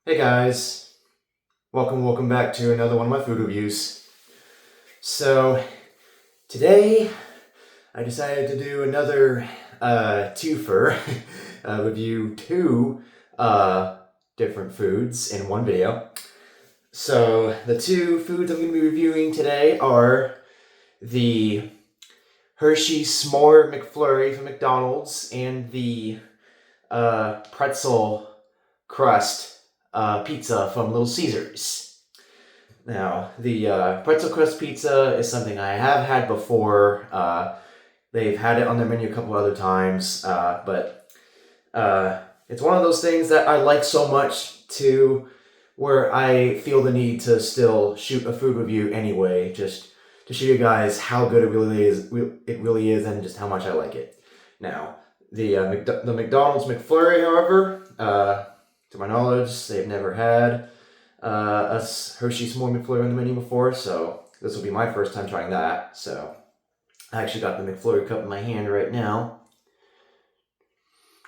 Hey guys, welcome back to another one of my food reviews. So today I decided to do another twofer, review two different foods in one video. So the two foods I'm going to be reviewing today are the Hershey S'more McFlurry from McDonald's and the Pretzel Crust pizza from Little Caesars. Now, the pretzel crust pizza is something I have had before. They've had it on their menu a couple other times, but it's one of those things that I like so much to where I feel the need to still shoot a food review anyway, just to show you guys how good it really is, and just how much I like it. Now, the McDonald's McFlurry, however, to my knowledge, they've never had a Hershey S'more McFlurry on the menu before, so this will be my first time trying that. So I actually got the McFlurry cup in my hand right now,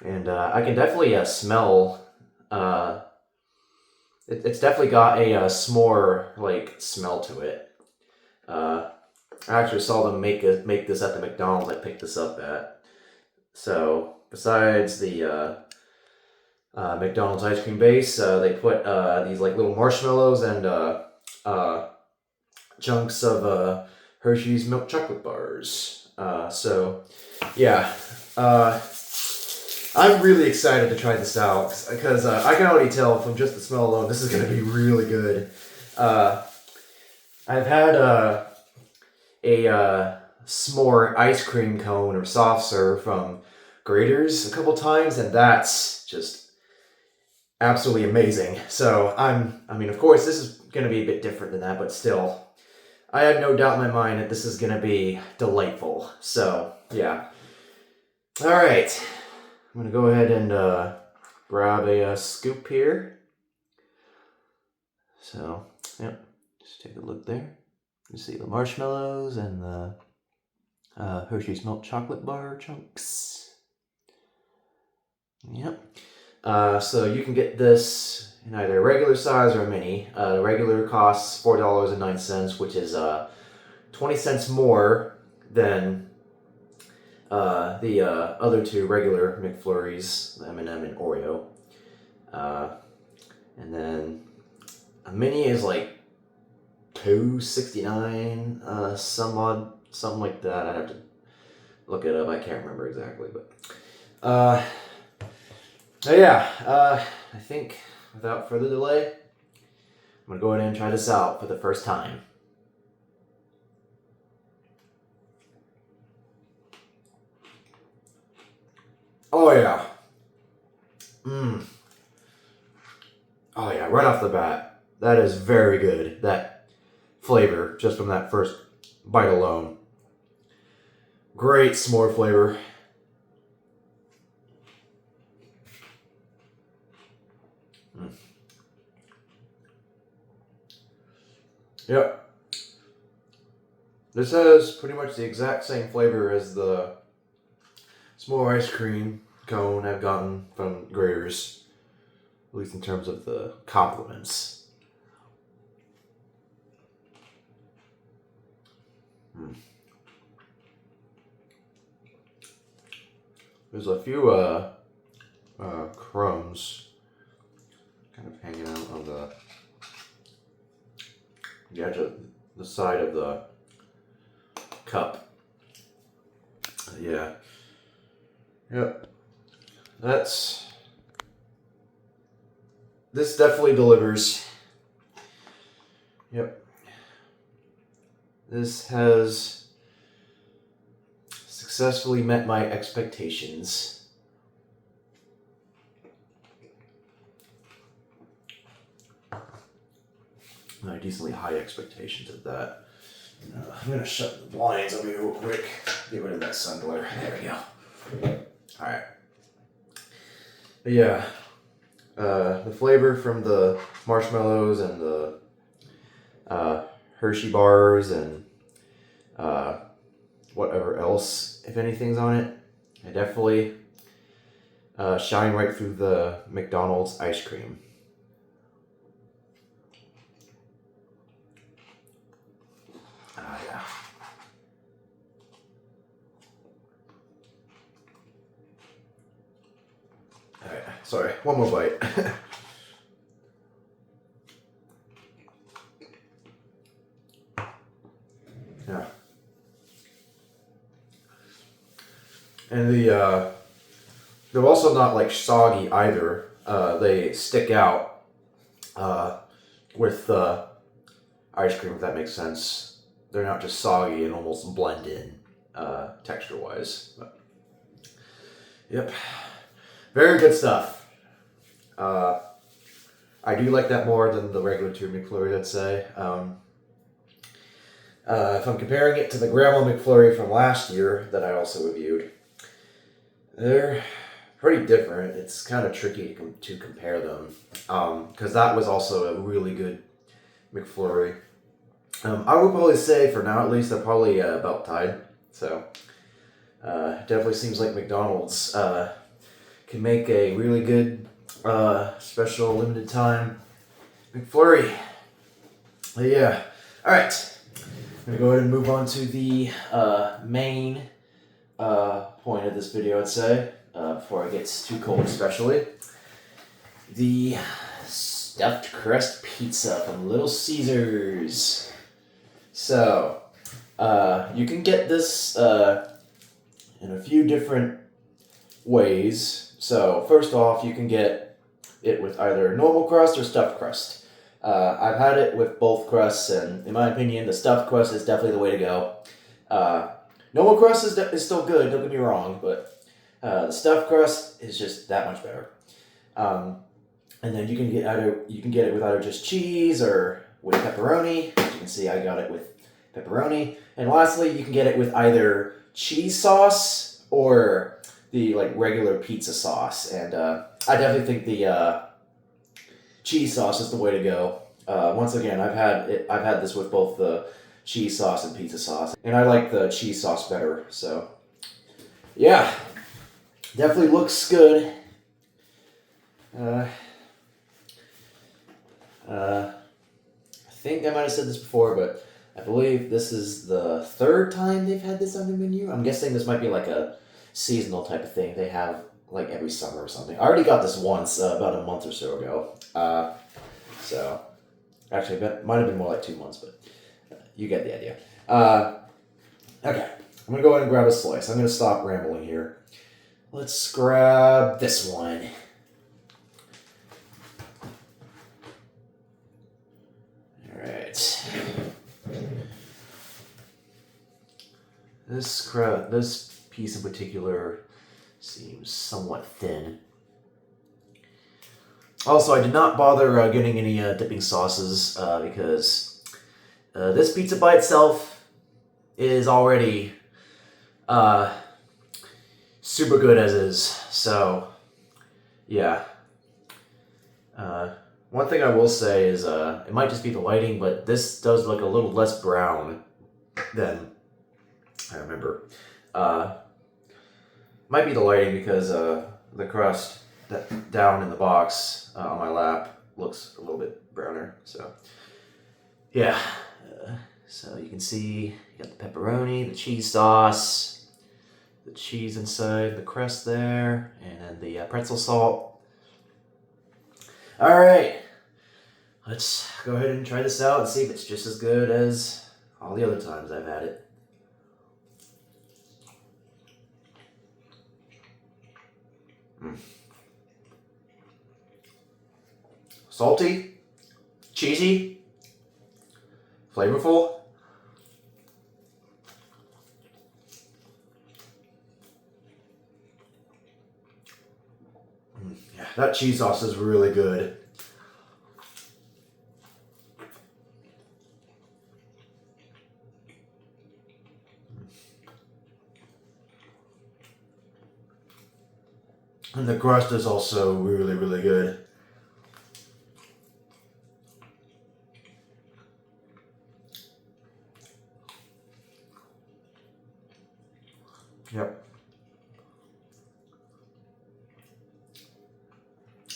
and I can definitely smell. It's definitely got a s'more like smell to it. I actually saw them make this at the McDonald's I picked this up at. So besides the McDonald's ice cream base, they put these like little marshmallows and chunks of Hershey's milk chocolate bars. So yeah, I'm really excited to try this out because I can already tell from just the smell alone this is going to be really good. I've had a s'more ice cream cone or soft serve from Grater's a couple times, and that's just absolutely amazing. So I mean, of course, this is going to be a bit different than that, but still, I have no doubt in my mind that this is going to be delightful. So yeah. All right, I'm going to go ahead and grab a scoop here. So, yep, just take a look there. You see the marshmallows and the Hershey's milk chocolate bar chunks. Yep. So you can get this in either a regular size or a mini. The regular costs $4.09, which is 20 cents more than the other two regular McFlurries, the M&M and Oreo. And then a mini is like $2.69, something like that. I'd have to look it up. I can't remember exactly, but yeah. I think without further delay, I'm gonna go ahead and try this out for the first time. Oh yeah. Oh yeah, right off the bat, that is very good. That flavor, just from that first bite alone. Great s'more flavor. Yep. This has pretty much the exact same flavor as the s'more ice cream cone I've gotten from Grater's, at least in terms of the compliments. There's a few crumbs kind of hanging out on the edge of the side of the cup. Yeah. Yep. This definitely delivers. Yep. This has successfully met my expectations. My decently high expectations of that. I'm gonna shut the blinds over here real quick. Get rid of that sun glare. There we go. Alright. But yeah, the flavor from the marshmallows and the Hershey bars and whatever else, if anything's on it, I definitely shine right through the McDonald's ice cream. right, sorry, one more bite. Yeah. And they're also not like soggy either. They stick out with ice cream, if that makes sense. They're not just soggy and almost blend in texture-wise. But, yep. Very good stuff. I do like that more than the regular 2 McFlurry, I'd say. If I'm comparing it to the Grandma McFlurry from last year that I also reviewed, they're pretty different. It's kind of tricky to compare them because that was also a really good McFlurry. I would probably say, for now at least, they're probably about tied. So, definitely seems like McDonald's can make a really good special limited time McFlurry. But yeah. Alright. I'm going to go ahead and move on to the main point of this video, I'd say, before it gets too cold especially. The stuffed crust pizza from Little Caesars. So, you can get this in a few different ways. So, first off, you can get it with either normal crust or stuffed crust. I've had it with both crusts, and in my opinion, the stuffed crust is definitely the way to go. Normal crust is still good, don't get me wrong, but the stuffed crust is just that much better. And then you can get it with either just cheese or with pepperoni. As you can see, I got it with pepperoni. And lastly, you can get it with either cheese sauce or the like regular pizza sauce. And I definitely think the cheese sauce is the way to go. Once again, I've had this with both the cheese sauce and pizza sauce, and I like the cheese sauce better. So, yeah, definitely looks good. I think I might have said this before, but I believe this is the 3rd time they've had this on the menu. I'm guessing this might be like a seasonal type of thing they have like every summer or something. I already got this once about a month or so ago. So, actually, it might have been more like 2 months, but you get the idea. Okay, I'm going to go ahead and grab a slice. I'm going to stop rambling here. Let's grab this one. Alright. This piece in particular seems somewhat thin. Also, I did not bother getting any dipping sauces because this pizza by itself is already super good as is. So, yeah. One thing I will say is it might just be the lighting, but this does look a little less brown than I remember. Might be the lighting because the crust down in the box on my lap looks a little bit browner. So, yeah. So you can see you got the pepperoni, the cheese sauce, the cheese inside the crust there, and then the pretzel salt. All right, let's go ahead and try this out and see if it's just as good as all the other times I've had it. Salty, cheesy, flavorful. Yeah, that cheese sauce is really good. And the crust is also really, really good. Yep.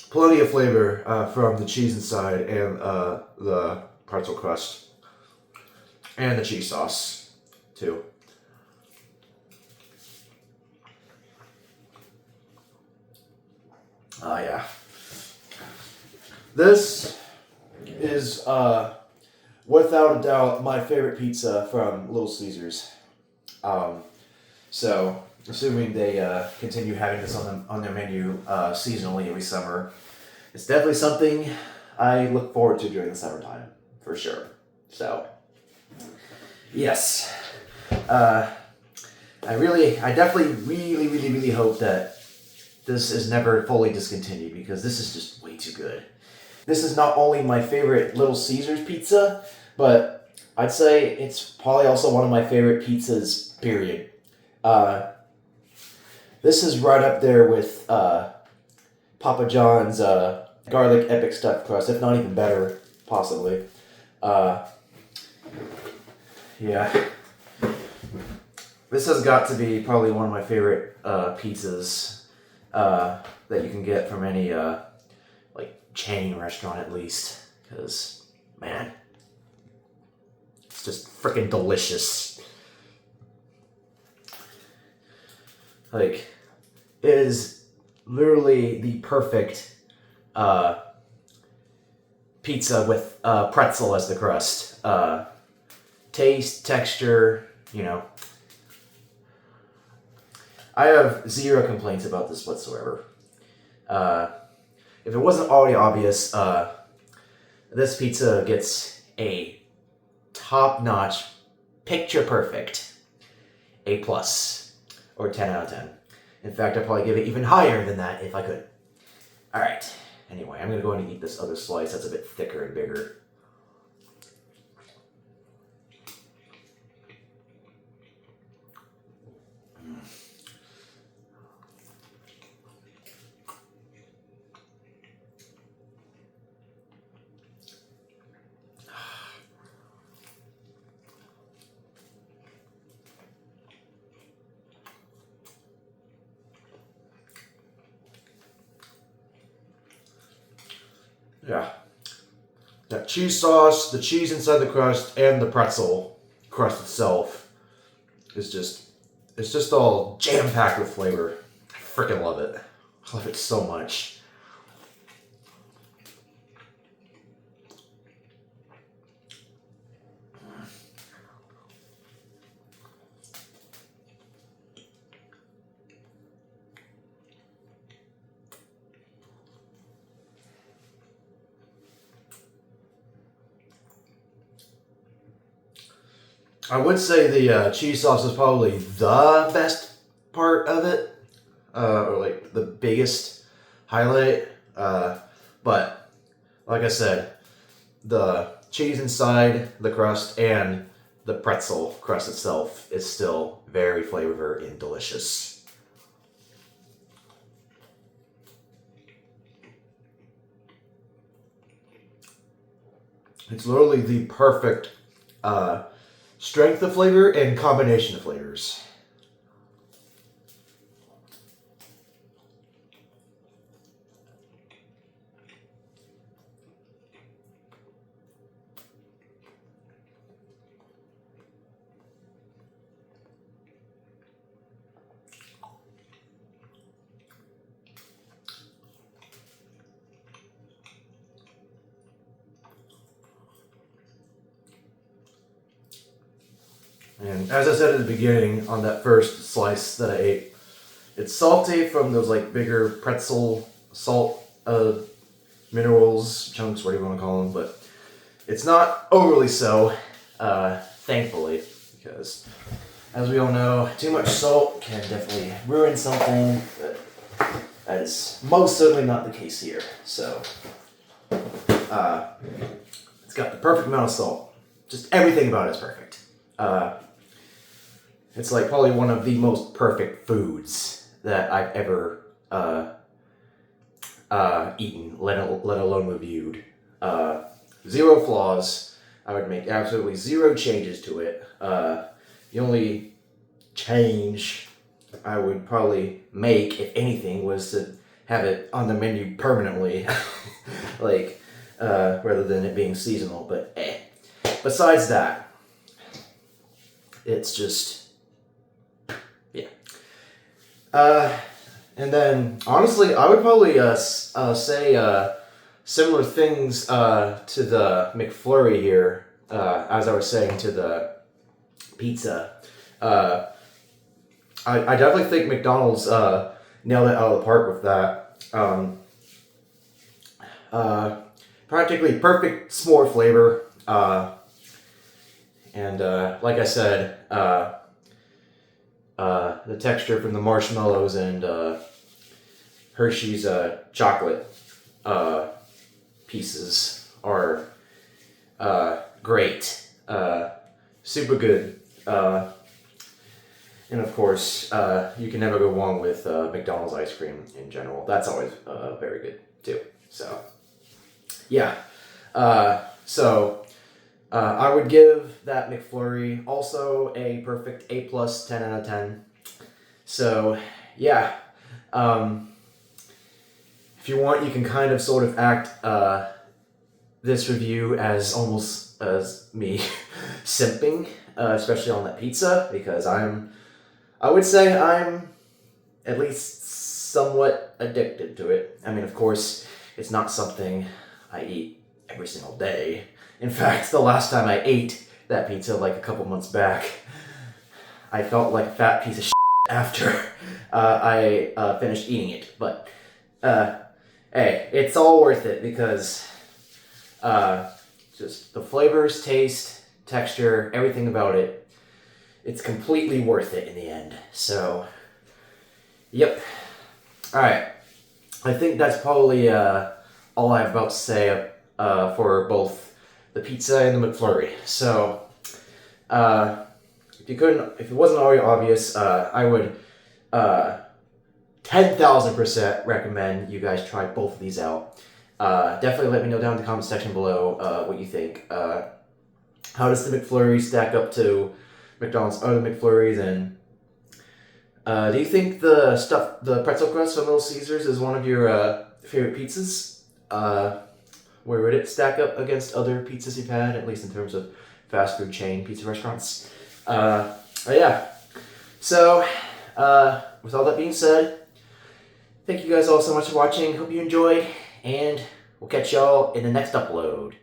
Plenty of flavor from the cheese inside and the pretzel crust. And the cheese sauce, too. Oh yeah. This is without a doubt my favorite pizza from Little Caesars. So assuming they continue having this on their menu seasonally every summer, it's definitely something I look forward to during the summertime for sure. So yes, I definitely really hope that this is never fully discontinued because this is just way too good. This is not only my favorite Little Caesars pizza, but I'd say it's probably also one of my favorite pizzas, period. This is right up there with Papa John's garlic epic stuffed crust, if not even better, possibly. Yeah. This has got to be probably one of my favorite pizzas that you can get from any chain restaurant at least, because man, it's just freaking delicious. Like, it is literally the perfect pizza with pretzel as the crust. Taste, texture, you know. I have zero complaints about this whatsoever. If it wasn't already obvious, this pizza gets a top-notch, picture-perfect A+, or 10 out of 10. In fact, I'd probably give it even higher than that if I could. Alright, anyway, I'm going to go ahead and eat this other slice that's a bit thicker and bigger. Yeah. That cheese sauce, the cheese inside the crust, and the pretzel crust itself is it's just all jam-packed with flavor. I freaking love it. I love it so much. I would say the cheese sauce is probably the best part of it, or like the biggest highlight. But like I said, the cheese inside the crust and the pretzel crust itself is still very flavorful and delicious. It's literally the perfect strength of flavor and combination of flavors. And as I said at the beginning, on that first slice that I ate, it's salty from those like bigger pretzel salt minerals, chunks, whatever you want to call them, but it's not overly so, thankfully, because as we all know, too much salt can definitely ruin something, but that is most certainly not the case here. So, it's got the perfect amount of salt. Just everything about it is perfect. It's like probably one of the most perfect foods that I've ever eaten, let alone reviewed. Zero flaws. I would make absolutely zero changes to it. The only change I would probably make, if anything, was to have it on the menu permanently, like rather than it being seasonal. But besides that, it's just yeah. And then, honestly, I would probably say similar things to the McFlurry here, as I was saying to the pizza. I definitely think McDonald's nailed it out of the park with that. Practically perfect s'more flavor. And like I said, the texture from the marshmallows and Hershey's chocolate pieces are great. Super good. And of course, you can never go wrong with McDonald's ice cream in general. That's always very good too. So, yeah. I would give that McFlurry also a perfect A+, 10 out of 10. So, yeah. If you want, you can kind of sort of act this review as almost as me simping, especially on that pizza, because I would say I'm at least somewhat addicted to it. I mean, of course, it's not something I eat every single day. In fact, the last time I ate that pizza, like a couple months back, I felt like a fat piece of shit after I finished eating it. But, hey, it's all worth it because just the flavors, taste, texture, everything about it, it's completely worth it in the end. So, yep. Alright. I think that's probably all I have about to say for both the pizza and the McFlurry. So, if it wasn't already obvious, I would 10,000% recommend you guys try both of these out. Definitely let me know down in the comment section below what you think. How does the McFlurry stack up to McDonald's other McFlurries? And do you think the pretzel crust from Little Caesars is one of your favorite pizzas? Where would it stack up against other pizzas you've had, at least in terms of fast food chain pizza restaurants? Yeah. So, with all that being said, thank you guys all so much for watching. Hope you enjoyed, and we'll catch y'all in the next upload.